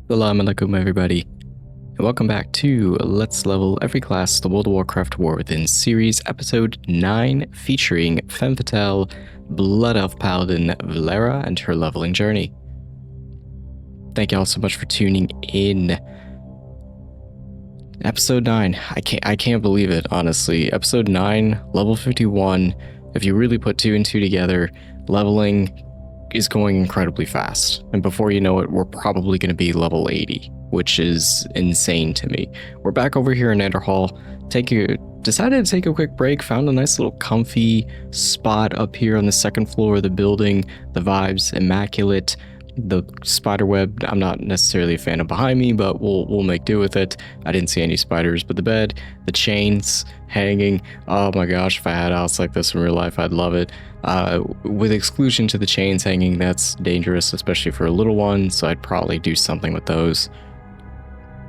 Assalamu alaikum everybody, and welcome back to Let's Level Every Class, the World of Warcraft War Within series, episode 9, featuring Femme Fatale, Blood Elf Paladin Vlera, and her leveling journey. Thank you all so much for tuning in. Episode 9, I can't believe it, honestly. Episode 9, level 51. If you really put 2 and 2 together, leveling is going incredibly fast, and before you know it, we're probably going to be level 80, which is insane to me. We're back over here in Netherhall. Decided to take a quick break, found a nice little comfy spot up here on the second floor of the building. The vibes immaculate. The spiderweb, I'm not necessarily a fan of behind me, but we'll make do with it. I didn't see any spiders, but the bed, the chains hanging, oh my gosh, if I had a house like this in real life, I'd love it. With exclusion to the chains hanging, that's dangerous, especially for a little one, so I'd probably do something with those.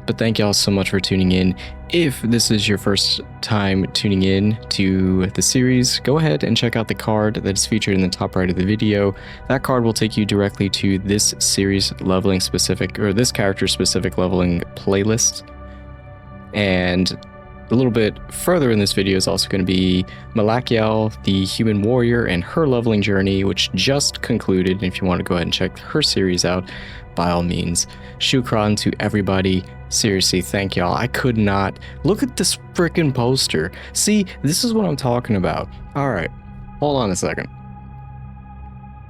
But thank y'all so much for tuning in. If this is your first time tuning in to the series, go ahead and check out the card that is featured in the top right of the video. That card will take you directly to this series leveling specific, or this character specific leveling playlist. And a little bit further in this video is also going to be Malakiel, the human warrior, and her leveling journey, which just concluded. And if you want to go ahead and check her series out, by all means, shukran to everybody. Seriously, thank y'all. I could not. Look at this freaking poster. See, this is what I'm talking about. All right, hold on a second.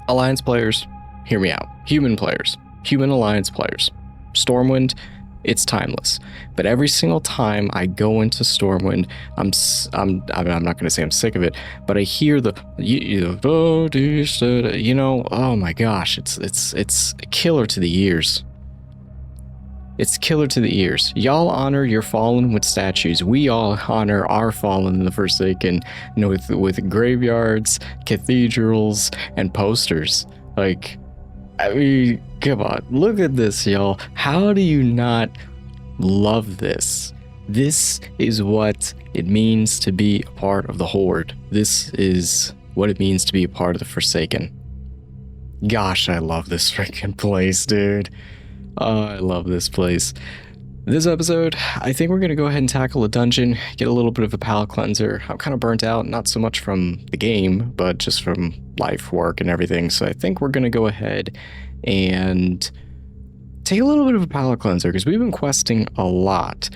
Alliance players, hear me out. Human players, human Alliance players. Stormwind, it's timeless. But every single time I go into Stormwind, I'm not gonna say I'm sick of it, but I hear oh my gosh, it's killer to the ears. It's killer to the ears. Y'all honor your fallen with statues. We all honor our fallen in the Forsaken, with graveyards, cathedrals, and posters. Like, I mean, come on, look at this, y'all. How do you not love this? This is what it means to be a part of the Horde. This is what it means to be a part of the Forsaken. Gosh, I love this freaking place, dude. Oh, I love this place. This episode, I think we're going to go ahead and tackle a dungeon, get a little bit of a palate cleanser. I'm kind of burnt out, not so much from the game, but just from life, work, and everything. So I think we're going to go ahead and take a little bit of a palate cleanser, because we've been questing a lot.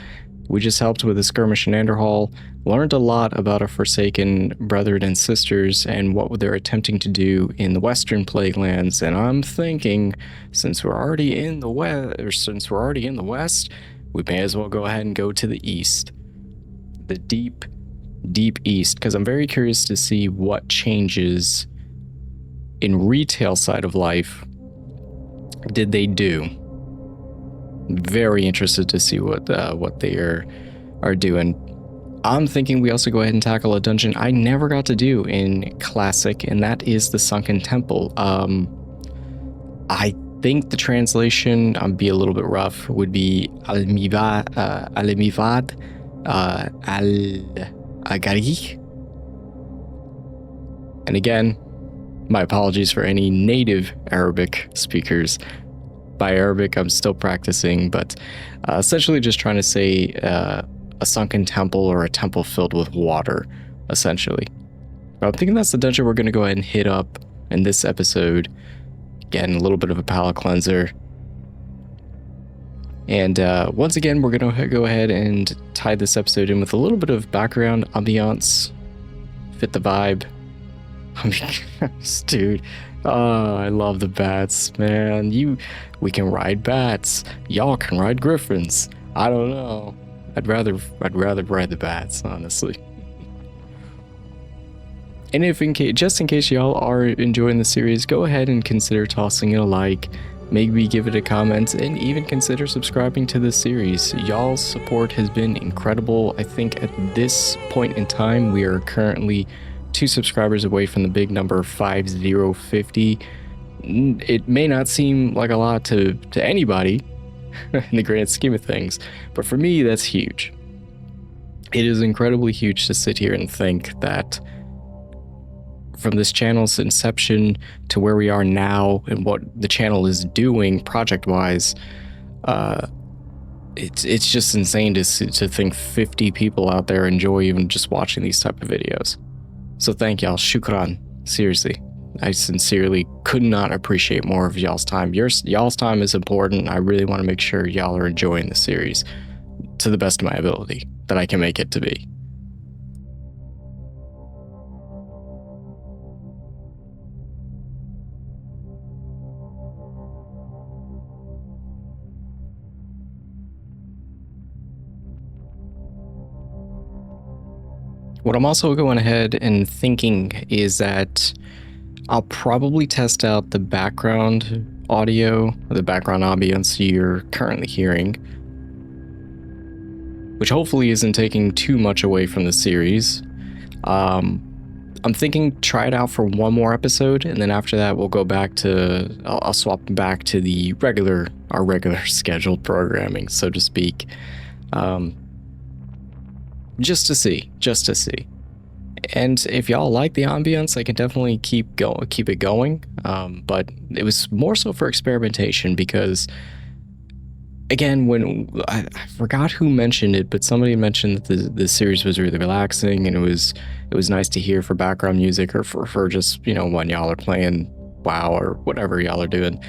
We just helped with a skirmish in Anderhall, learned a lot about our Forsaken brethren and sisters and what they're attempting to do in the Western Plaguelands. And I'm thinking, since we're already in the West, we may as well go ahead and go to the East, the deep, deep East, because I'm very curious to see what changes in retail side of life did they do. Very interested to see what they are doing. I'm thinking we also go ahead and tackle a dungeon I never got to do in Classic, and that is the Sunken Temple. I think the translation, I'll be a little bit rough, would be Al-Mivad, Al-Agari. And again, my apologies for any native Arabic speakers. By Arabic, I'm still practicing, but essentially just trying to say a sunken temple, or a temple filled with water, essentially. But I'm thinking that's the dungeon we're going to go ahead and hit up in this episode. Again, a little bit of a palate cleanser. And once again, we're going to go ahead and tie this episode in with a little bit of background ambiance, fit the vibe. I mean, dude. Oh, I love the bats, man. We can ride bats. Y'all can ride griffins. I don't know. I'd rather ride the bats, honestly. And just in case y'all are enjoying the series, go ahead and consider tossing it a like, maybe give it a comment, and even consider subscribing to this series. Y'all's support has been incredible. I think at this point in time, we are currently 2 subscribers away from the big number 5050. It may not seem like a lot to anybody in the grand scheme of things, but for me, that's huge. It is incredibly huge to sit here and think that from this channel's inception to where we are now and what the channel is doing project-wise, It's just insane to think 50 people out there enjoy even just watching these type of videos. So thank y'all, shukran, seriously. I sincerely could not appreciate more of y'all's time. Y'all's time is important. I really want to make sure y'all are enjoying the series to the best of my ability that I can make it to be. What I'm also going ahead and thinking is that I'll probably test out the background audio, or the background ambience you're currently hearing, which hopefully isn't taking too much away from the series. I'm thinking try it out for one more episode, and then after that we'll go back to, I'll swap back to the our regular scheduled programming, so to speak. Just to see. And if y'all like the ambience, I can definitely keep it going. But it was more so for experimentation because, again, when I forgot who mentioned it, but somebody mentioned that the series was really relaxing, and it was nice to hear for background music, or for just, you know, when y'all are playing WoW or whatever y'all are doing,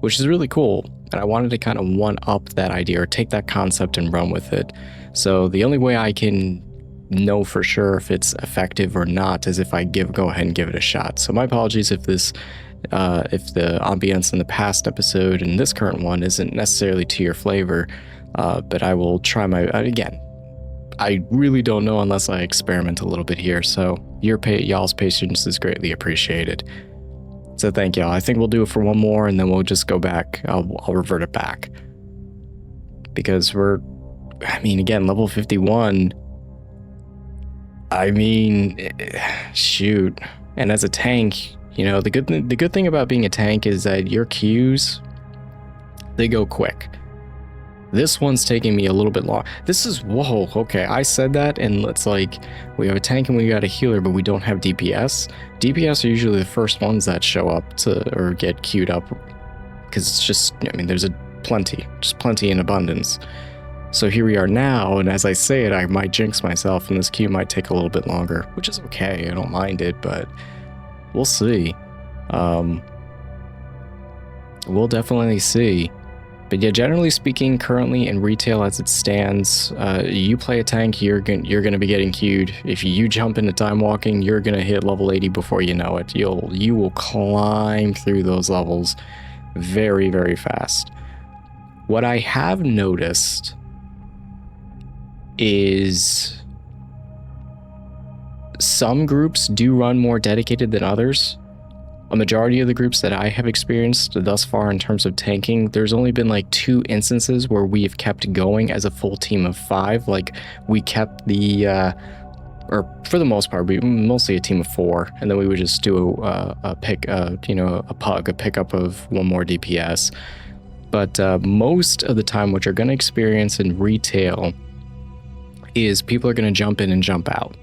which is really cool. And I wanted to kind of one up that idea, or take that concept and run with it. So the only way I can know for sure if it's effective or not is if I go ahead and give it a shot. So my apologies if the ambience in the past episode and this current one isn't necessarily to your flavor, but I will try again, I really don't know unless I experiment a little bit here, so y'all's patience is greatly appreciated. So thank y'all. I think we'll do it for one more, and then we'll just go back. I'll revert it back. Because again, level 51, shoot. And as a tank, you know, the good thing about being a tank is that your queues, they go quick. This one's taking me a little bit long. Whoa, okay, I said that, and it's like, we have a tank and we got a healer, but we don't have DPS. DPS are usually the first ones that show up or get queued up, because it's just, there's plenty in abundance. So here we are now, and as I say it, I might jinx myself, and this queue might take a little bit longer, which is okay, I don't mind it, but we'll see. We'll definitely see. But yeah, generally speaking, currently in retail as it stands, you play a tank, you're gonna be getting queued. If you jump into time walking, you're gonna hit level 80 before you know it. You will climb through those levels very, very fast. What I have noticed is some groups do run more dedicated than others. A majority of the groups that I have experienced thus far in terms of tanking, there's only been like 2 instances where we have kept going as a full team of 5. Like, we kept or for the most part, we mostly a team of 4, and then we would just do a pickup of 1 more DPS. But most of the time, what you're going to experience in retail is people are going to jump in and jump out.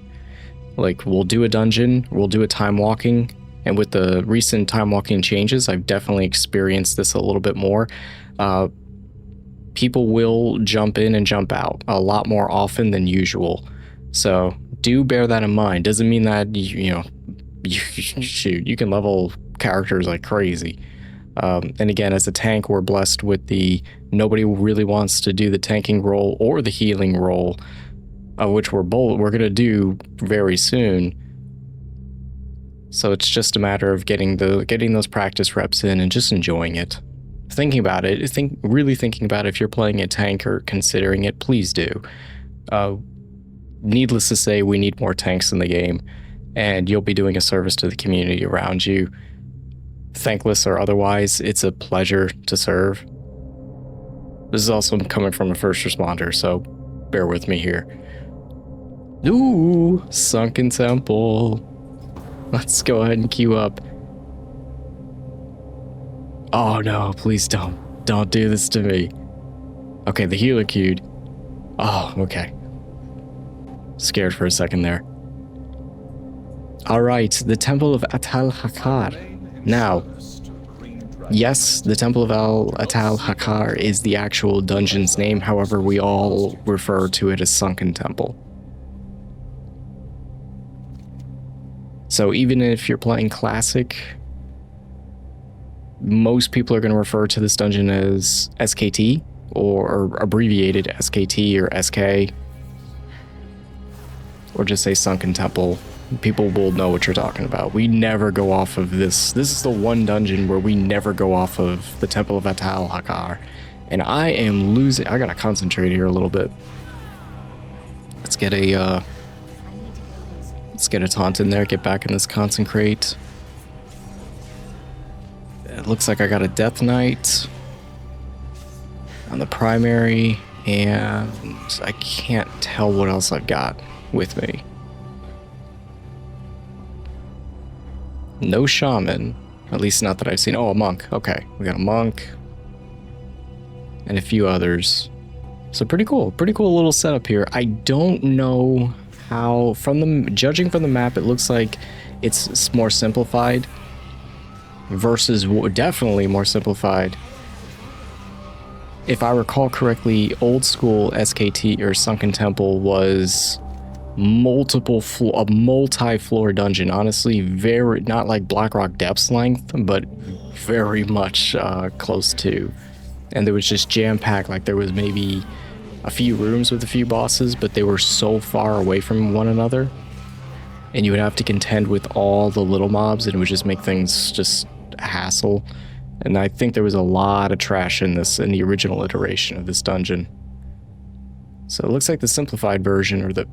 Like, we'll do a dungeon, we'll do a time walking. And with the recent time walking changes, I've definitely experienced this a little bit more. People will jump in and jump out a lot more often than usual. So do bear that in mind. Doesn't mean that, you can level characters like crazy. And again, as a tank, we're blessed with nobody really wants to do the tanking role or the healing role, which we're going to do very soon. So it's just a matter of getting those practice reps in and just enjoying it. Thinking about it, really thinking about if you're playing a tank or considering it, please do. Needless to say, we need more tanks in the game, and you'll be doing a service to the community around you. Thankless or otherwise, it's a pleasure to serve. This is also coming from a first responder, so bear with me here. Ooh, Sunken Temple. Let's go ahead and queue up. Oh no, please don't do this to me. Okay, the healer queued. Oh, okay. Scared for a second there. All right, the Temple of Atal Hakar. Now, Yes, the Temple of Atal Hakar is the actual dungeon's name, however, we all refer to it as Sunken Temple. So even if you're playing Classic, most people are going to refer to this dungeon as SKT, or abbreviated SKT or SK, or just say Sunken Temple. People will know what you're talking about. We never go off of this. This is the one dungeon where we never go off of the Temple of Atal Hakar. And I am losing. I gotta concentrate here a little bit. Let's get a taunt in there, get back in this concentrate. It looks like I got a Death Knight on the primary, and I can't tell what else I've got with me. No shaman, at least not that I've seen. Oh, a monk. Okay, we got a monk and a few others. So pretty cool little setup here. I don't know how, judging from the map, it looks like it's more simplified versus definitely more simplified. If I recall correctly, old school SKT or Sunken Temple was a multi-floor dungeon. Honestly, very, not like Blackrock Depths length, but very much close to. And there was just jam-packed, like there was maybe a few rooms with a few bosses, but they were so far away from one another, and you would have to contend with all the little mobs, and it would just make things just a hassle. And I think there was a lot of trash in the original iteration of this dungeon. So it looks like the simplified version, or the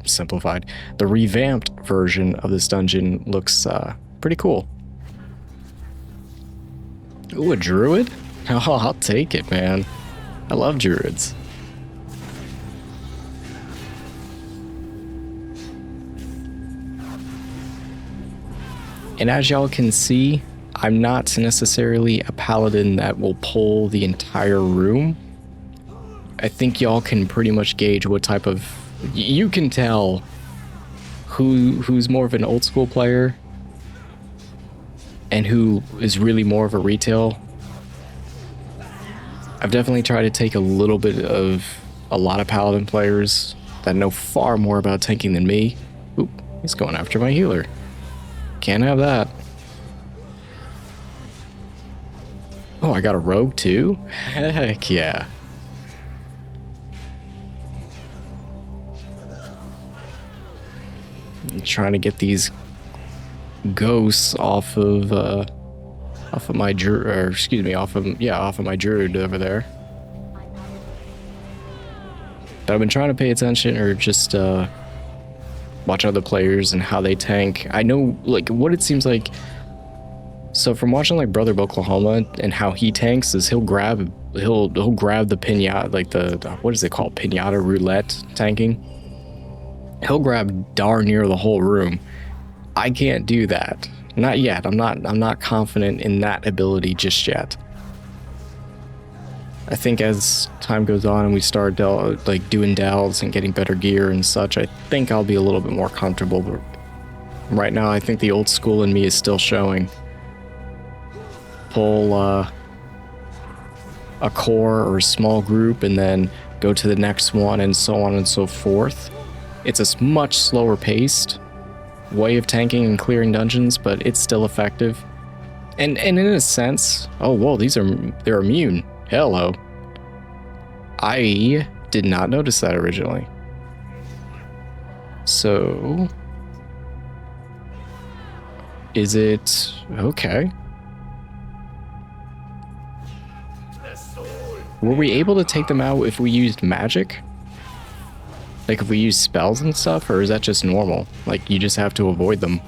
revamped version of this dungeon looks pretty cool. Ooh, a druid? Oh, I'll take it, man. I love druids. And as y'all can see, I'm not necessarily a paladin that will pull the entire room. I think y'all can pretty much gauge what type of... You can tell who's more of an old school player and who is really more of a retail. I've definitely tried to take a little bit of a lot of paladin players that know far more about tanking than me. Oop, he's going after my healer. Can't have that. Oh, I got a rogue too? Heck yeah. I'm trying to get these ghosts off of my off of my druid over there. But I've been trying to pay attention, or just watch other players and how they tank. I know, like, what it seems like. So from watching like Brother Oklahoma and how he tanks is he'll grab the pinata, like the what is it called, pinata roulette tanking. He'll grab darn near the whole room. I can't do that. Not yet. I'm not confident in that ability just yet. I think as time goes on and we start doing delves and getting better gear and such, I think I'll be a little bit more comfortable. But right now, I think the old school in me is still showing. Pull a core or a small group and then go to the next one, and so on and so forth. It's a much slower paced way of tanking and clearing dungeons, but it's still effective. And in a sense, oh whoa, they're immune. Hello. I did not notice that originally. So is it okay? Were we able to take them out if we used magic? Like if we use spells and stuff, or is that just normal? Like you just have to avoid them.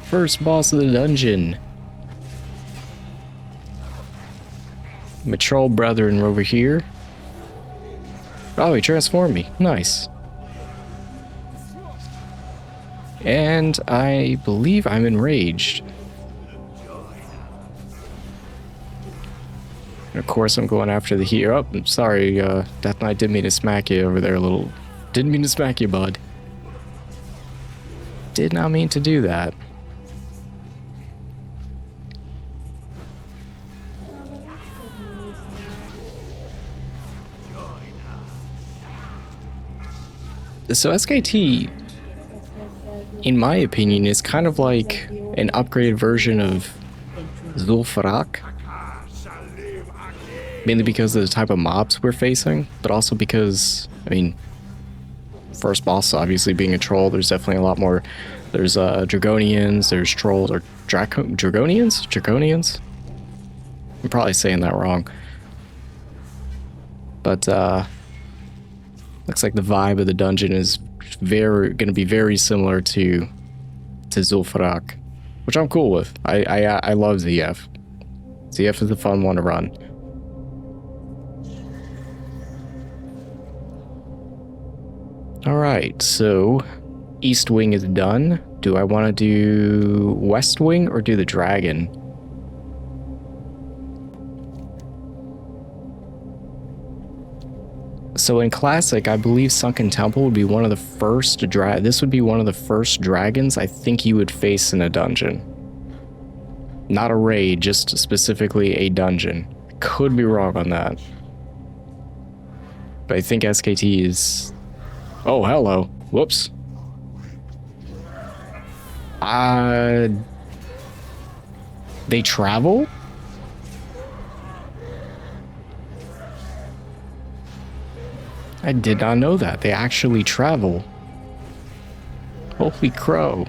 First boss of the dungeon. My troll brethren over here. Oh, he transformed me. Nice. And I believe I'm enraged. And of course, I'm going after the hero. Oh, I'm sorry, Death Knight, didn't mean to smack you over there a little. Didn't mean to smack you, bud. Did not mean to do that. So SKT, in my opinion, is kind of like an upgraded version of Zul'Farrak. Mainly because of the type of mobs we're facing, but also because, I mean, first boss obviously being a troll, there's definitely a lot more. There's Dragonians, there's trolls, or Dragonians? Draconians? I'm probably saying that wrong. But looks like the vibe of the dungeon is going to be very similar to Zul'Farrak, which I'm cool with. I love ZF. ZF is a fun one to run. Alright, so East Wing is done. Do I want to do West Wing or do the Dragon? So in Classic, I believe Sunken Temple would be one of the first this would be one of the first dragons I think you would face in a dungeon. Not a raid, just specifically a dungeon. Could be wrong on that. But I think SKT is... Oh, hello. Whoops. They travel? I did not know that. They actually travel. Holy crow.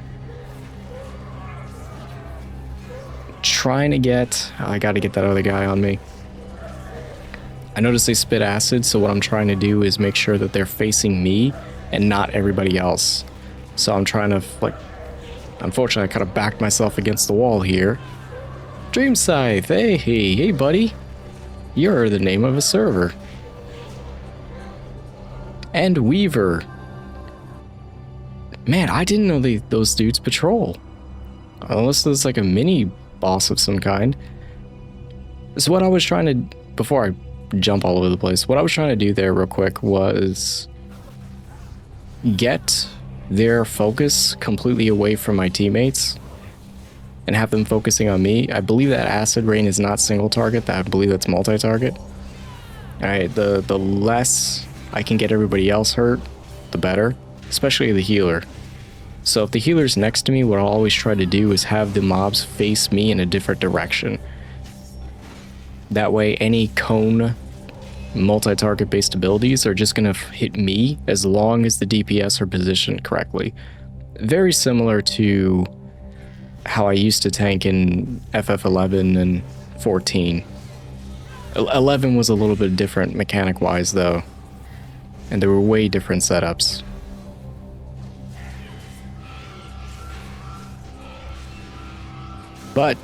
Trying to get... Oh, I gotta get that other guy on me. I noticed they spit acid, so what I'm trying to do is make sure that they're facing me and not everybody else. So I'm trying to, like... Unfortunately, I kind of backed myself against the wall here. Dream Scythe, hey buddy. You're the name of a server. And Weaver. Man, I didn't know those dudes patrol. Unless there's like a mini boss of some kind. So what I was trying to... Before I jump all over the place, what I was trying to do there real quick was... get their focus completely away from my teammates and have them focusing on me. I believe that acid rain is not single target. I believe that's multi-target. Alright, the less I can get everybody else hurt, the better. Especially the healer. So if the healer's next to me, what I'll always try to do is have the mobs face me in a different direction. That way any cone multi-target based abilities are just going to hit me as long as the DPS are positioned correctly. Very similar to how I used to tank in FF11 and 14. 11 was a little bit different mechanic wise though, and there were way different setups. But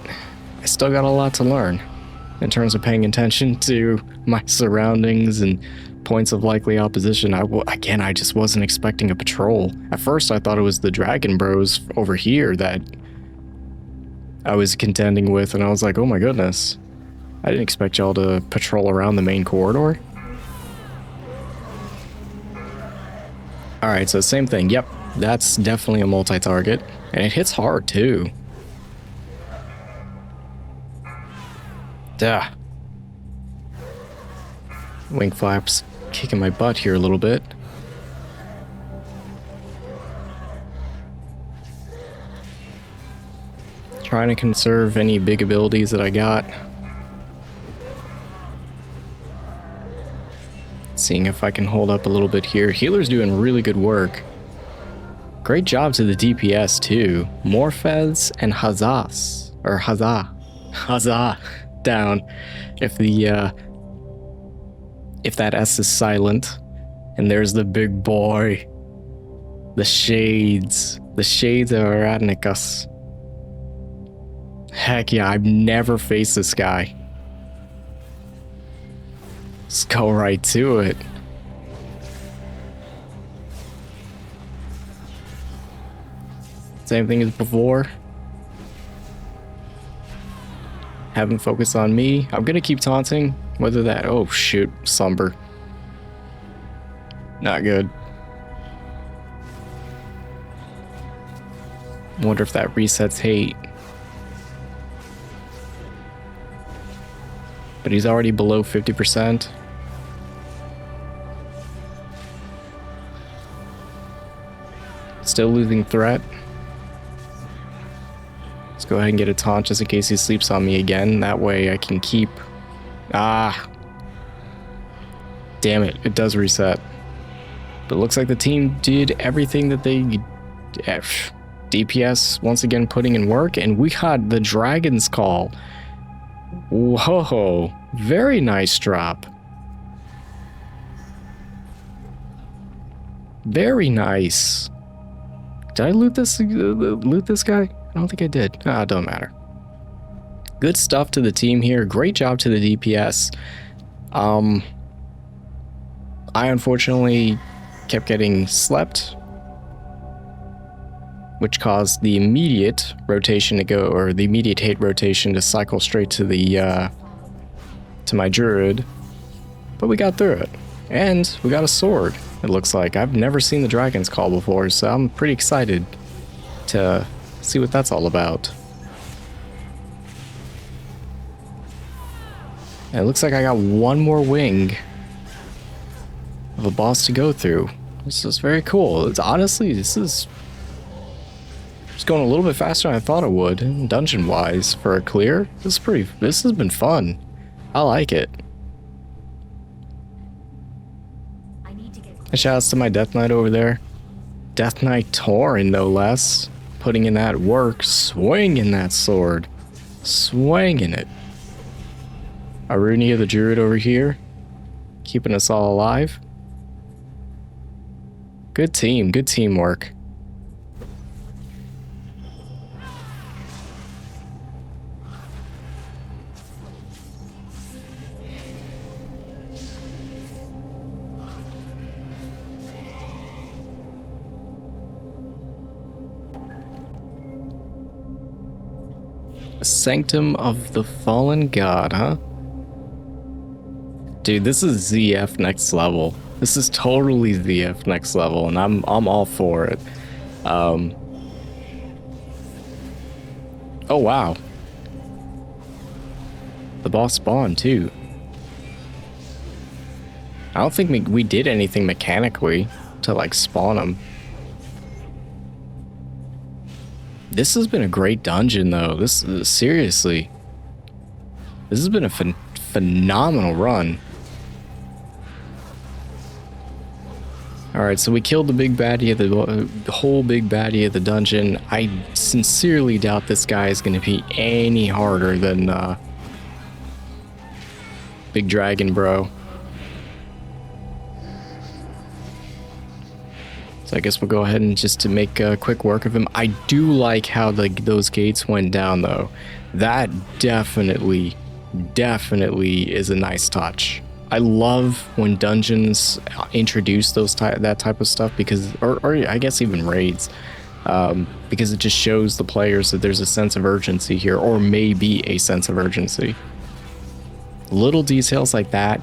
I still got a lot to learn in terms of paying attention to my surroundings and points of likely opposition. I just wasn't expecting a patrol. At first, I thought it was the Dragon Bros over here that I was contending with, and I was like, oh my goodness. I didn't expect y'all to patrol around the main corridor. Alright, so same thing. Yep, that's definitely a multi-target, and it hits hard too. Duh. Wing flaps kicking my butt here a little bit. Trying to conserve any big abilities that I got. Seeing if I can hold up a little bit here. Healer's doing really good work. Great job to the DPS too. Morpheds and Hazas. Or Hazza down. If that S is silent. And there's the big boy. The shades. The shades of Arachnicus. Heck yeah, I've never faced this guy. Let's go right to it. Same thing as before. Have him focus on me. I'm gonna keep taunting. Whether that... Oh shoot, Slumber. Not good. Wonder if that resets hate. But he's already below 50%. Still losing threat. Let's go ahead and get a taunt just in case he sleeps on me again. That way I can keep... Ah. Damn it, it does reset. But it looks like the team did everything that they... DPS once again putting in work, and we got the Dragon's Call. Whoa, very nice drop. Very nice. Did I loot this guy? I don't think I did. Ah, it don't matter. Good stuff to the team here. Great job to the DPS. I unfortunately kept getting slept, which caused the immediate rotation to go, or the immediate hate rotation to cycle straight to the to my druid. But we got through it, and we got a sword. It looks like I've never seen the Dragon's Call before, so I'm pretty excited to see what that's all about. And it looks like I got one more wing of a boss to go through. This is very cool. It's honestly, this is just going a little bit faster than I thought it would, dungeon wise, for a clear. This has been fun. I like it. And shout outs to my Death Knight over there. Death Knight Tauren, no less. Putting in that work, swinging that sword. Swinging it. Arunia the Druid over here, keeping us all alive. Good team, good teamwork. Sanctum of the Fallen God, huh? Dude, this is ZF next level. This is totally ZF next level, and I'm all for it. Oh wow. The boss spawned too. I don't think we did anything mechanically to like spawn him. This has been a great dungeon though. This seriously. This has been a phenomenal run. Alright, so we killed the big baddie of the whole big baddie of the dungeon. I sincerely doubt this guy is going to be any harder than Big Dragon Bro. So I guess we'll go ahead and just to make quick work of him. I do like how those gates went down though. That definitely is a nice touch. I love when dungeons introduce that type of stuff because, or I guess even raids, because it just shows the players that there's a sense of urgency here, or maybe a sense of urgency. Little details like that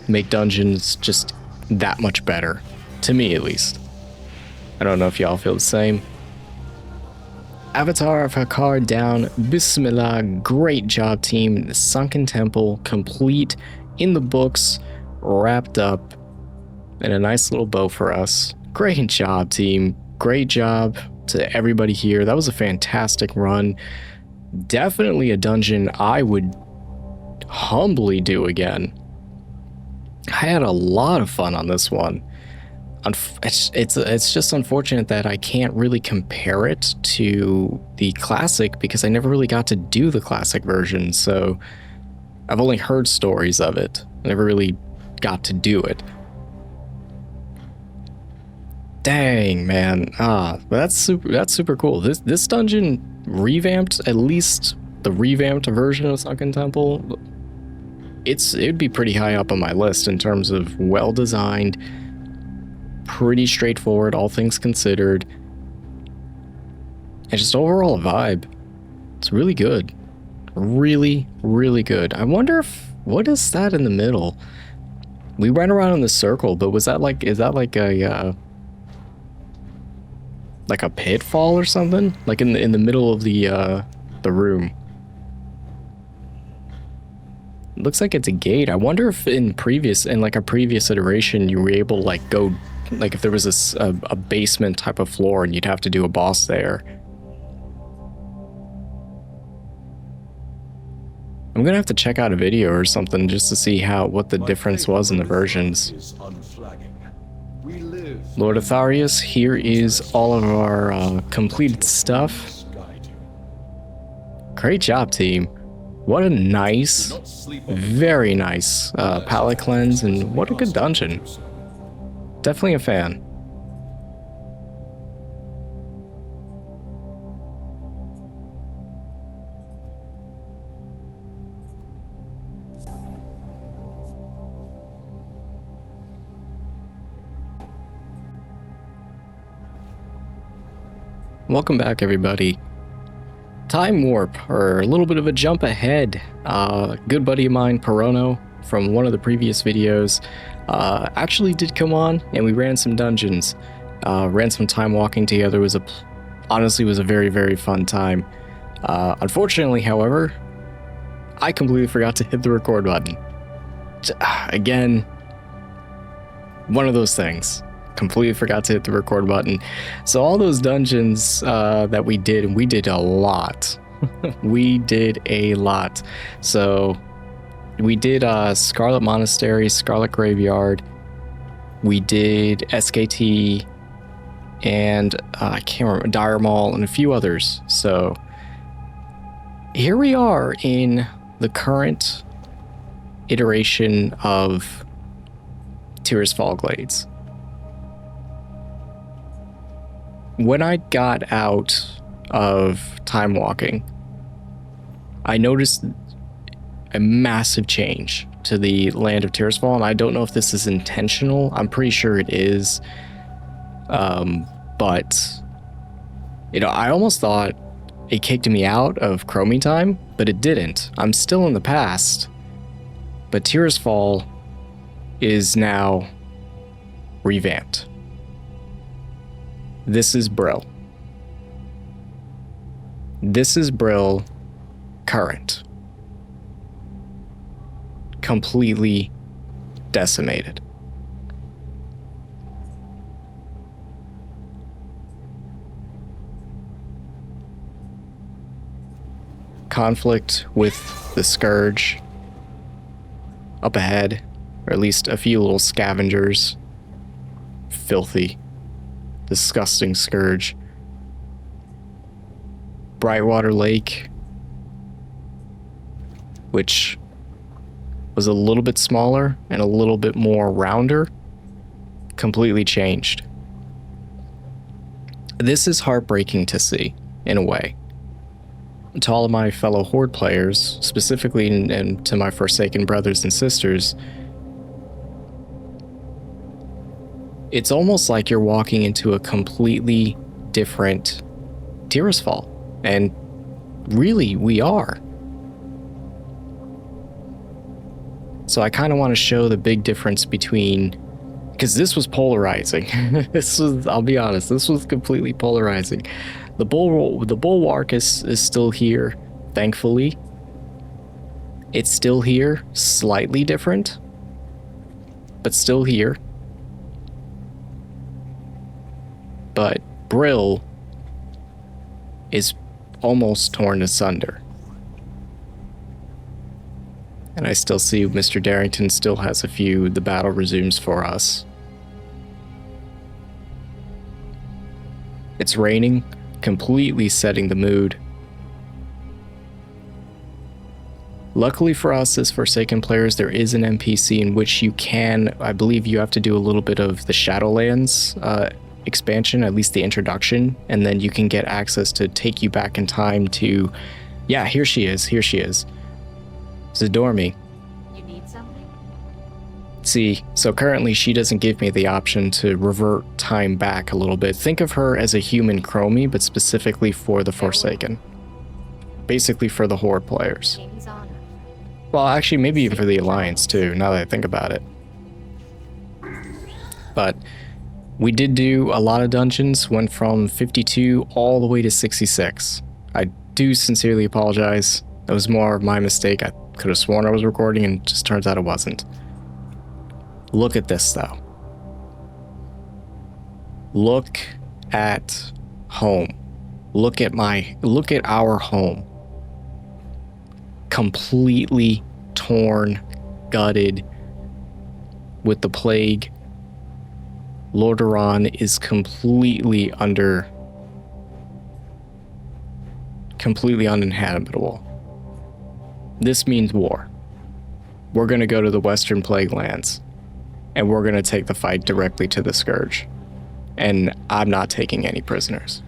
make dungeons just that much better, to me at least. I don't know if y'all feel the same. Avatar of Hakar down. Bismillah. Great job, team. The Sunken Temple complete, in the books, wrapped up, and a nice little bow for us. Great job, team. Great job to everybody here. That was a fantastic run. Definitely a dungeon I would humbly do again. I had a lot of fun on this one. It's just unfortunate that I can't really compare it to the classic because I never really got to do the classic version, so I've only heard stories of it. I never really got to do it. Dang, man. That's super cool. This dungeon revamped, at least the revamped version of Sunken Temple. It'd be pretty high up on my list in terms of well designed, pretty straightforward, all things considered, and just overall a vibe. It's really good. Really good. I wonder what is that in the middle? We went around in the circle, but is that like a pitfall or something? Like in the middle of the room. looks like it's a gate. I wonder if in like a previous iteration, you were able to like go, like if there was a basement type of floor and you'd have to do a boss there. I'm gonna have to check out a video or something just to see what the difference was in the versions. Lord Atharius, here is all of our completed stuff. Great job, team. What a nice, very nice palette cleanse, and what a good dungeon. Definitely a fan. Welcome back, everybody. Time warp, or a little bit of a jump ahead. Good buddy of mine, Perono, from one of the previous videos, actually did come on, and we ran some dungeons. Ran some time walking together. Honestly was a very, very fun time. Unfortunately, however, I completely forgot to hit the record button. Again, one of those things. Completely forgot to hit the record button. So all those dungeons that we did, and we did a lot. We did a lot. So we did Scarlet Monastery, Scarlet Graveyard. We did SKT, and I can't remember, Dire Mall, and a few others. So here we are in the current iteration of Tirisfal Glades. When I got out of time walking, I noticed a massive change to the land of Tirisfal, and I don't know if this is intentional. I'm pretty sure it is. But, you know, I almost thought it kicked me out of Chromie time, but it didn't. I'm still in the past, but Tirisfal is now revamped. This is Brill. This is Brill current. Completely decimated. Conflict with the Scourge up ahead, or at least a few little scavengers. Filthy. Disgusting Scourge. Brightwater Lake, which was a little bit smaller and a little bit more rounder, completely changed. This is heartbreaking to see, in a way. To all of my fellow Horde players, specifically and to my Forsaken brothers and sisters, it's almost like you're walking into a completely different Tirisfal. And really, we are. So I kind of want to show the big difference between, because this was polarizing. I'll be honest, this was completely polarizing. The bulwark is still here, thankfully. It's still here, slightly different, but still here. But Brill is almost torn asunder. And I still see Mr. Darrington still has a few. The battle resumes for us. It's raining, completely setting the mood. Luckily for us as Forsaken players, there is an NPC in which you can, I believe you have to do a little bit of the Shadowlands expansion, at least the introduction, and then you can get access to take you back in time to, yeah, here she is, Zadormi. You need something? See, so currently she doesn't give me the option to revert time back a little bit. Think of her as a human Chromie, but specifically for the Forsaken. Basically for the Horde players. Well, actually, maybe even for the Alliance too, now that I think about it. But we did do a lot of dungeons, went from 52 all the way to 66. I do sincerely apologize. That was more of my mistake. I Could have sworn I was recording and it just turns out it wasn't. Look at this though. Look at home. Look at our home. Completely torn, gutted, with the plague. Lordaeron is completely uninhabitable. This means war. We're going to go to the Western Plague Lands, and we're going to take the fight directly to the Scourge. And I'm not taking any prisoners.